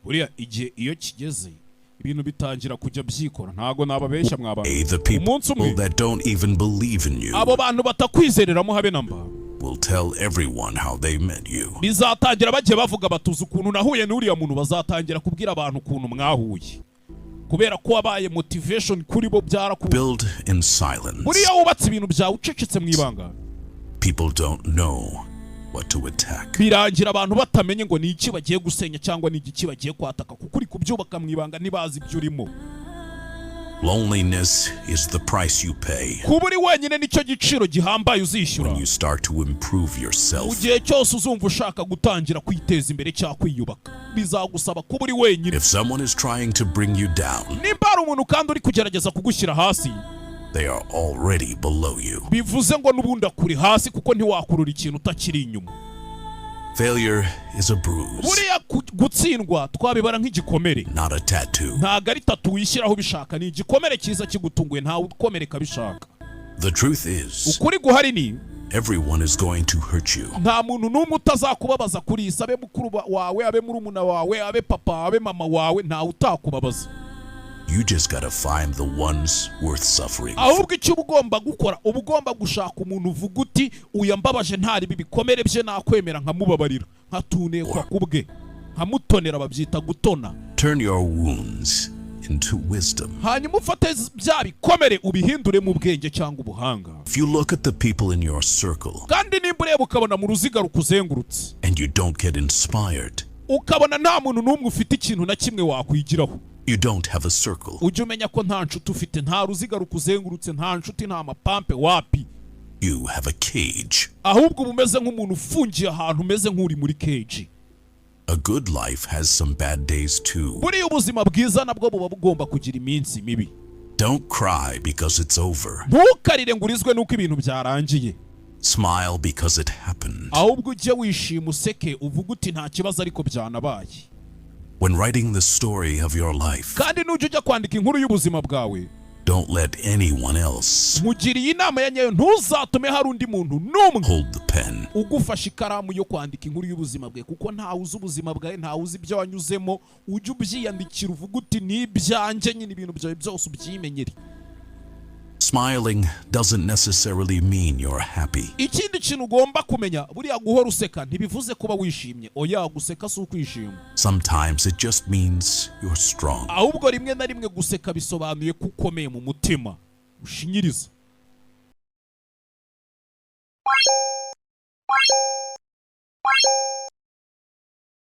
buriya igihe iyo kigeze ibintu bitangira kujya byikora ntago nababeshya mwabana The people that don't even believe in you abo bantu batakwizereramo habe namba will tell everyone how they met you. Bizatangira bagiye bavuga batuza ukuntu nahuye n'uriya muntu, bazatangira kubwira abantu ukuntu mwahuye kubera ko wabaye motivation kuri bo byarakuba. Build in silence. Buriya wubatse ibintu byawe ucecetse mu ibanga. People don't know what to attack. Birangira abantu batamenye ngo ni iki bagiye gusenya cyangwa ni iki bagiye kwataka kuko uri kubyubaka mu ibanga nibazi ibyo urimo. Loneliness is the price you pay. Kuburi wenyine nicyo giciro gihambaye uzishyura. When you start to improve yourself. Ugiye cyose uzumva ushaka gutangira kwiteza imbere cyangwa kwiyubaka bizagusaba kuburi wenyine. If someone is trying to bring you down. Nimba ari umuntu kandi uri kugerageza kugushyira hasi. They are already below you. Bivuze ngo nubundi akuri hasi kuko ntiwakurura ikintu utakiri inyuma. Failure is a bruise. Buriya gutsindwa twabibara nk'igikomere. Not a tattoo. Ntago ari tattoo wishyiraho bishaka, ni igikomere cyiza kigutunguye ntawe ukomereka bishaka. The truth is, ukuri guhari ni everyone is going to hurt you. Nta muntu n'umwe utazakubabaza kuri isa, abe mukuru wawe, abe murumuna wawe, abe papa, abe mama wawe, ntawe utakubabaza. You just gotta find the ones worth suffering. Ahubwo icyo ugomba gukora, ugomba gushaka umuntu uvuga uti uyambabaje ntari bibikomere bye nakwemera nkamubabarira, nkatunekwa kubwe, nkamutonera babyita gutona. Turn your wounds into wisdom. Hanyuma ufate bya bikomere ubihindure mu bwenge cyangwa ubuhanga. If you look at the people in your circle, kandi nimba ureba ukabona mu ruziga rukuzengurutse, and you don't get inspired, ukabona nta muntu n'umwe ufite ikintu na kimwe wakwigiraho, you don't have a circle. Ujye umenya ko nta nshuti ufite, nta ruziga rukuzengurutse, nta nshuti, nta mapampe, wapi. You have a cage. Ahubwo umeze nk'umuntu ufungiye ahantu umeze nk'uri muri cage. A good life has some bad days too. Buriya ubuzima bwiza nabwo buba bugomba kugira iminsi mibi. Don't cry because it's over. Ntukarire ngo urizwe nuko ibintu byarangiye. Smile because it happened. Ahubwo ujye wishima useke uvuga uti nta kibazo ariko byanabaye. When writing the story of your life, kandi nujya ujya kwandika inkuru y'ubuzima bwawe, don't let anyone else mugiriye inama ya nyayo ntuzatume hari undi muntu n'umwe hold the pen. Ugufasha ikaramu yo kwandika inkuru y'ubuzima bwawe kuko ntawe uzi ubuzima bwawe, ntawe uzi ibyo wanyuzemo. Ujye ubyiyandikira uvuga uti ni ibyanjye nyine, ibintu byawe byose ubyimenyere. Smiling doesn't necessarily mean you're happy. Ikindi kintu ugomba kumenya, buriya guhora useka ntibivuze kuba wishimye. Oya, guseka si ukwishima. Sometimes it just means you're strong. Ahubwo rimwe na rimwe guseka bisobanuye ko ukomeye mu mutima, ushinyiriza.